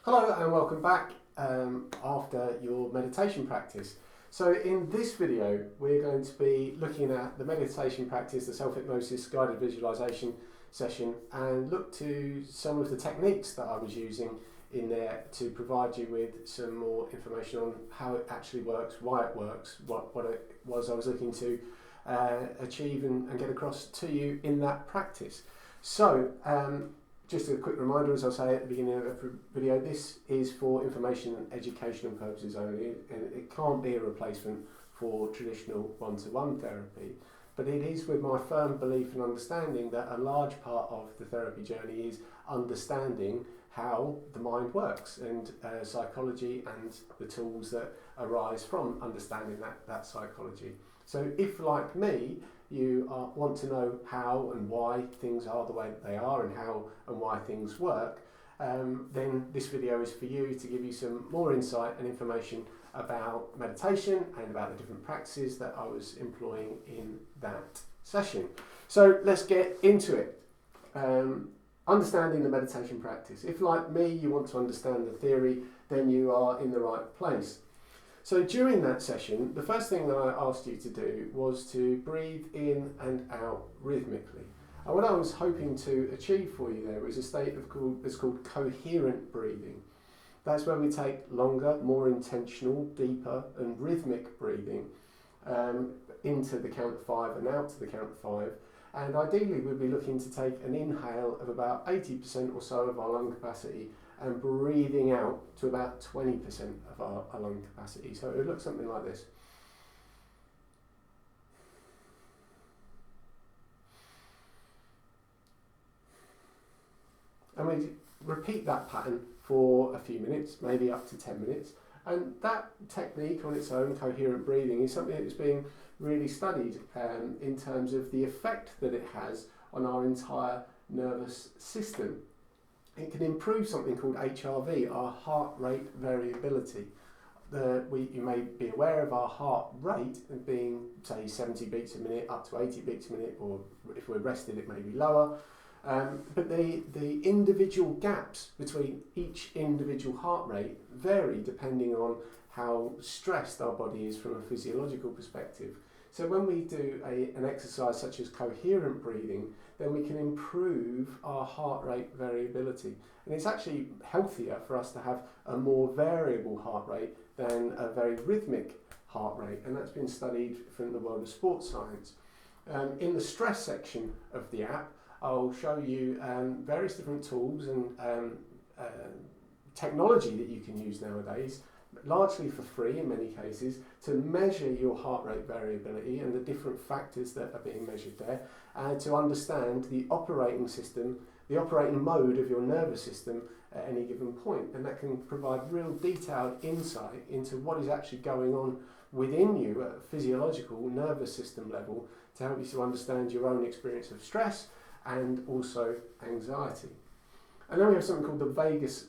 Hello and welcome back after your meditation practice. So in this video we're going to be looking at the meditation practice, the self-hypnosis guided visualization session, and look to some of the techniques that I was using in there to provide you with some more information on how it actually works, why it works, what it was I was looking to achieve and get across to you in that practice. So just a quick reminder, as I say at the beginning of every video, this is for information and educational purposes only, and it can't be a replacement for traditional one-to-one therapy. But it is with my firm belief and understanding that a large part of the therapy journey is understanding how the mind works, and psychology and the tools that arise from understanding that psychology. So if, like me, you want to know how and why things are the way that they are and how and why things work, then this video is for you, to give you some more insight and information about meditation and about the different practices that I was employing in that session. So let's get into it. Understanding the meditation practice. If, like me, you want to understand the theory, then you are in the right place. So during that session, the first thing that I asked you to do was to breathe in and out rhythmically. And what I was hoping to achieve for you there was a state that's called coherent breathing. That's where we take longer, more intentional, deeper and rhythmic breathing into the count of 5 and out to the count of 5. And ideally we'd be looking to take an inhale of about 80% or so of our lung capacity and breathing out to about 20% of our lung capacity. So it would look something like this. And we repeat that pattern for a few minutes, maybe up to 10 minutes. And that technique on its own, coherent breathing, is something that's being really studied in terms of the effect that it has on our entire nervous system. It can improve something called HRV, our heart rate variability. You may be aware of our heart rate being, say, 70 beats a minute up to 80 beats a minute, or if we're rested it may be lower. But the individual gaps between each individual heart rate vary depending on how stressed our body is from a physiological perspective. So when we do an exercise such as coherent breathing, then we can improve our heart rate variability. And it's actually healthier for us to have a more variable heart rate than a very rhythmic heart rate. And that's been studied from the world of sports science. In the stress section of the app, I'll show you various different tools and technology that you can use nowadays, largely for free in many cases, to measure your heart rate variability and the different factors that are being measured there, and to understand the operating system, the operating mode of your nervous system at any given point. And that can provide real detailed insight into what is actually going on within you at a physiological nervous system level, to help you to understand your own experience of stress and also anxiety. And then we have something called the vagus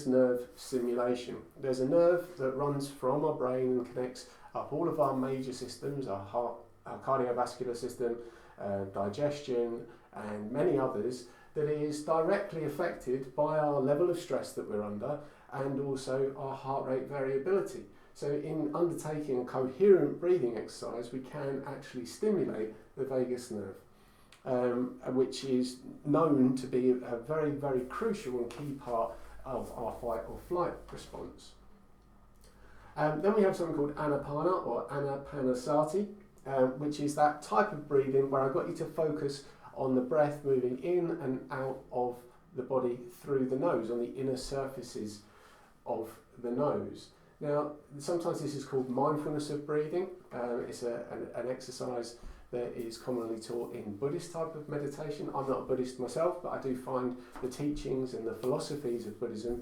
nerve stimulation. There's a nerve that runs from our brain and connects up all of our major systems, our heart, our cardiovascular system, digestion and many others, that is directly affected by our level of stress that we're under and also our heart rate variability. So in undertaking a coherent breathing exercise, we can actually stimulate the vagus nerve, which is known to be a very, very crucial and key part of our fight or flight response. Then we have something called Anapana or Anapanasati, which is that type of breathing where I got you to focus on the breath moving in and out of the body through the nose, on the inner surfaces of the nose. Now, sometimes this is called mindfulness of breathing. It's an exercise that is commonly taught in Buddhist type of meditation. I'm not a Buddhist myself, but I do find the teachings and the philosophies of Buddhism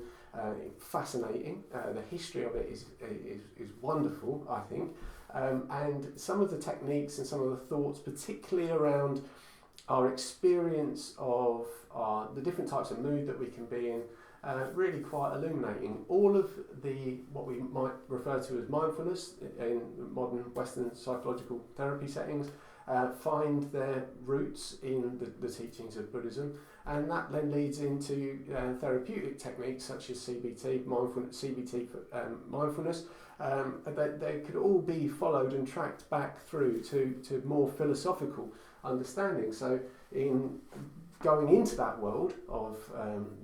fascinating. The history of it is wonderful, I think. And some of the techniques and some of the thoughts, particularly around our experience of the different types of mood that we can be in, really quite illuminating. All of what we might refer to as mindfulness in modern Western psychological therapy settings find their roots in the teachings of Buddhism, And that then leads into therapeutic techniques such as CBT, mindfulness. They could all be followed and tracked back through to more philosophical understanding. So in going into that world of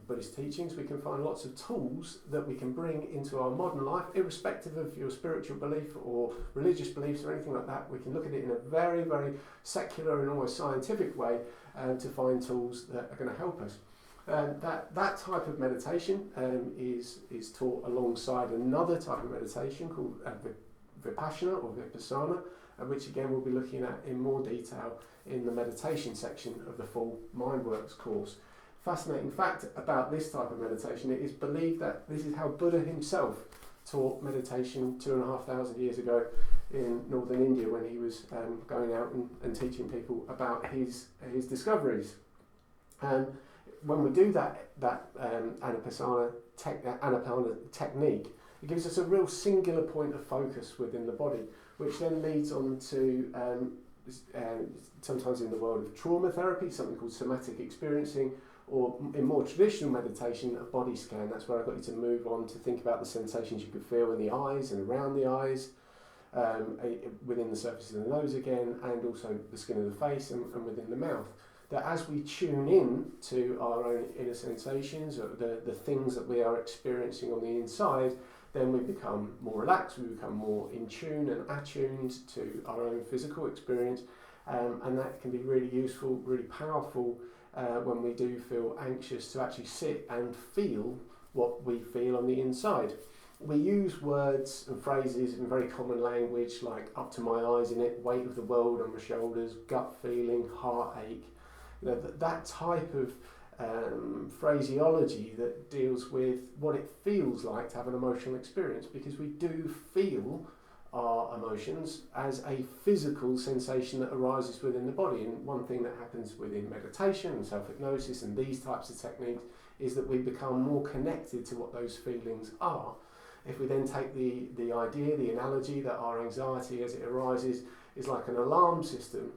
Buddhist teachings, we can find lots of tools that we can bring into our modern life, irrespective of your spiritual belief or religious beliefs or anything like that. We can look at it in a very, very secular and almost scientific way to find tools that are going to help us. That type of meditation is taught alongside another type of meditation called Vipassana or Vipassana, which again we'll be looking at in more detail in the meditation section of the full MindWorks course. Fascinating fact about this type of meditation, it is believed that this is how Buddha himself taught meditation 2,500 years ago in northern India when he was going out and teaching people about his discoveries. When we do that Anapanasana technique, it gives us a real singular point of focus within the body, which then leads on to sometimes in the world of trauma therapy, something called somatic experiencing, or in more traditional meditation, a body scan. That's where I got you to move on to think about the sensations you could feel in the eyes and around the eyes, within the surface of the nose again, and also the skin of the face and within the mouth. That as we tune in to our own inner sensations, or the things that we are experiencing on the inside, then we become more relaxed, we become more in tune and attuned to our own physical experience, and that can be really useful, really powerful when we do feel anxious, to actually sit and feel what we feel on the inside. We use words and phrases in very common language like up to my eyes in it, weight of the world on my shoulders, gut feeling, heartache. You know, that type of phraseology that deals with what it feels like to have an emotional experience, because we do feel our emotions as a physical sensation that arises within the body. And one thing that happens within meditation and self-hypnosis and these types of techniques is that we become more connected to what those feelings are. If we then take the idea, the analogy that our anxiety as it arises is like an alarm system,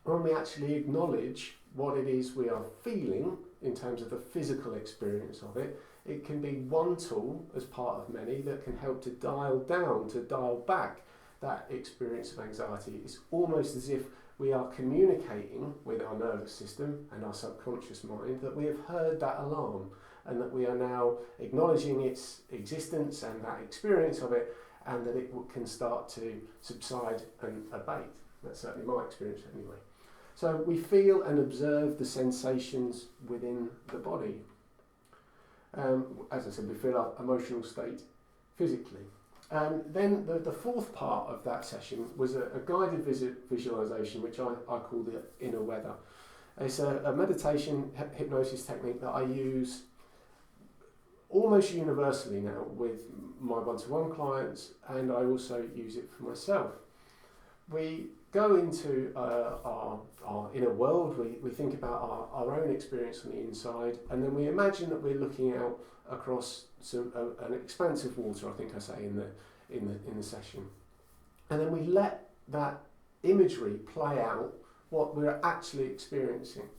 when we actually acknowledge what it is we are feeling in terms of the physical experience of it, it can be one tool as part of many that can help to dial down, to dial back that experience of anxiety. It's almost as if we are communicating with our nervous system and our subconscious mind that we have heard that alarm, and that we are now acknowledging its existence and that experience of it, and that it can start to subside and abate. That's certainly my experience anyway. So we feel and observe the sensations within the body. As I said, we feel our emotional state physically. Then the fourth part of that session was a guided visualization, which I call the inner weather. It's a meditation hypnosis technique that I use almost universally now with my one-to-one clients, and I also use it for myself. We go into our inner world, we think about our own experience on the inside, and then we imagine that we're looking out across an expanse of water, I think I say in the session. And then we let that imagery play out what we're actually experiencing.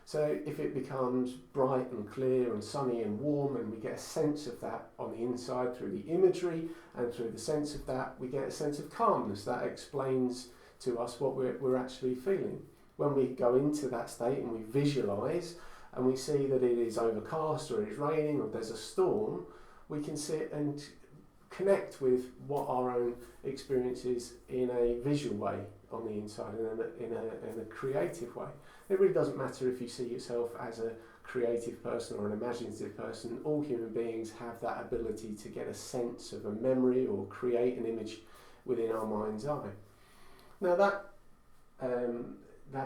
So if it becomes bright and clear and sunny and warm, and we get a sense of that on the inside through the imagery, and through the sense of that we get a sense of calmness that explains to us what we're actually feeling. When we go into that state and we visualise and we see that it is overcast or it is raining or there's a storm, we can sit and connect with what our own experience is in a visual way on the inside, and in a creative way. It really doesn't matter if you see yourself as a creative person or an imaginative person. All human beings have that ability to get a sense of a memory or create an image within our mind's eye. Now that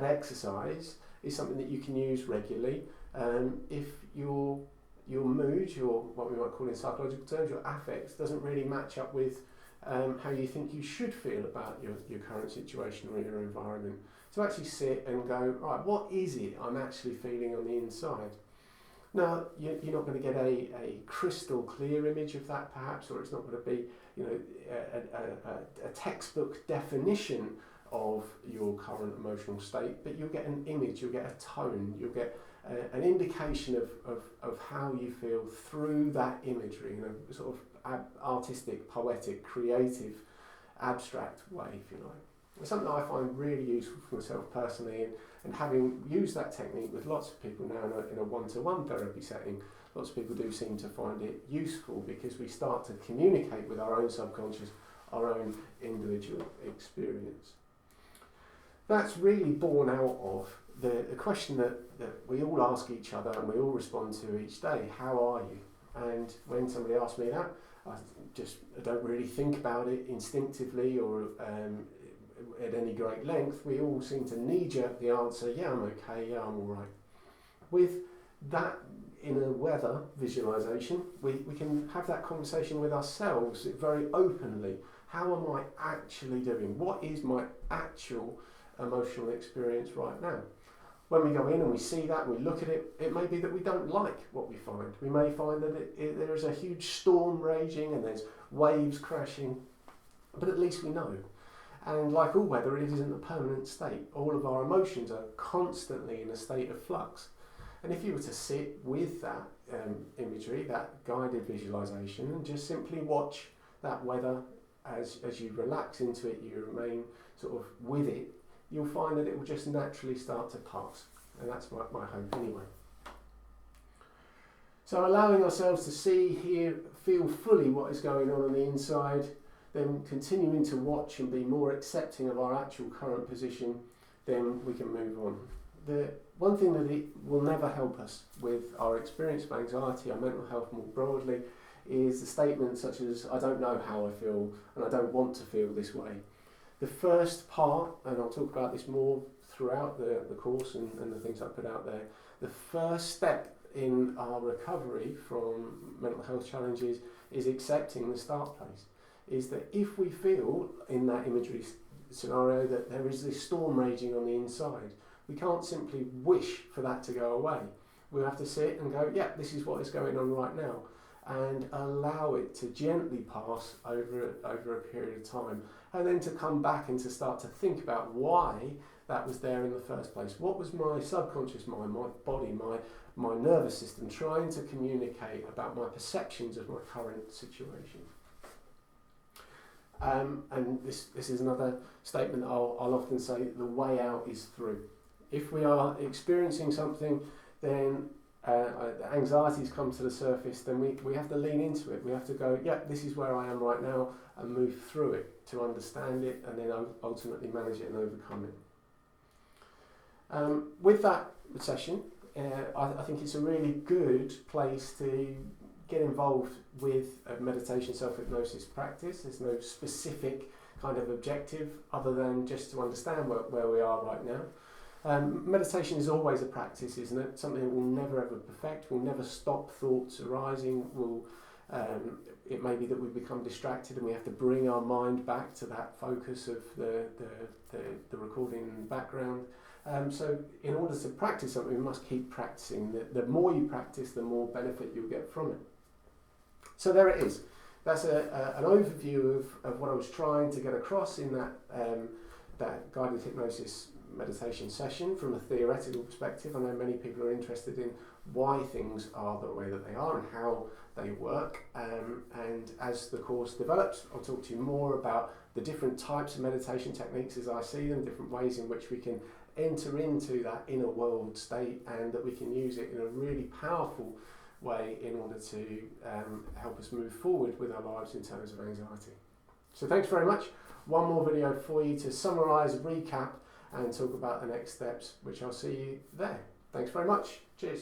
exercise is something that you can use regularly if your mood, what we might call in psychological terms, your affects, doesn't really match up with how you think you should feel about your current situation or your environment. To actually sit and go, right, what is it I'm actually feeling on the inside? Now, you're not going to get a crystal clear image of that perhaps, or it's not going to be a textbook definition of your current emotional state, but you'll get an image, you'll get a tone, you'll get an indication of how you feel through that imagery in a sort of artistic, poetic, creative, abstract way, if you like. It's something that I find really useful for myself personally, and having used that technique with lots of people now in a one-to-one therapy setting, lots of people do seem to find it useful because we start to communicate with our own subconscious, our own individual experience. That's really born out of the question that we all ask each other and we all respond to each day: how are you? And when somebody asks me that, I don't really think about it instinctively or at any great length. We all seem to knee-jerk the answer, yeah, I'm okay, yeah, I'm all right. With that inner weather visualization, we can have that conversation with ourselves very openly. How am I actually doing? What is my actual emotional experience right now? When we go in and we see that, and we look at it, it may be that we don't like what we find. We may find that there is a huge storm raging and there's waves crashing, but at least we know. And like all weather, it isn't a permanent state. All of our emotions are constantly in a state of flux. And if you were to sit with that imagery, that guided visualization, and just simply watch that weather as you relax into it, you remain sort of with it, you'll find that it will just naturally start to pass. And that's my hope anyway. So allowing ourselves to see, hear, feel fully what is going on the inside, then continuing to watch and be more accepting of our actual current position, then we can move on. The one thing that it will never help us with our experience of anxiety, our mental health more broadly, is the statement such as, I don't know how I feel and I don't want to feel this way. The first part, and I'll talk about this more throughout the course and the things I put out there, the first step in our recovery from mental health challenges is accepting the start place. Is that if we feel in that imagery scenario that there is this storm raging on the inside, we can't simply wish for that to go away. We have to sit and go, yeah, this is what is going on right now, and allow it to gently pass over a period of time, and then to come back and to start to think about why that was there in the first place. What was my subconscious mind, my body, my nervous system trying to communicate about my perceptions of my current situation? And this is another statement that I'll often say: the way out is through. If we are experiencing something, then anxieties come to the surface, then we have to lean into it. We have to go, yeah, this is where I am right now, and move through it to understand it and then ultimately manage it and overcome it. With that session, I think it's a really good place to get involved with a meditation self-hypnosis practice. There's no specific kind of objective other than just to understand where we are right now. Meditation is always a practice, isn't it? Something that we'll never ever perfect. We'll never stop thoughts arising. It may be that we become distracted and we have to bring our mind back to that focus of the recording in the background. So in order to practice something, we must keep practicing. The more you practice, the more benefit you'll get from it. So there it is. That's an overview of what I was trying to get across in that guided hypnosis meditation session from a theoretical perspective. I know many people are interested in why things are the way that they are and how they work. And as the course develops, I'll talk to you more about the different types of meditation techniques as I see them, different ways in which we can enter into that inner world state and that we can use it in a really powerful way in order to help us move forward with our lives in terms of anxiety. So thanks very much. One more video for you to summarise, recap and talk about the next steps, which I'll see you there. Thanks very much. Cheers.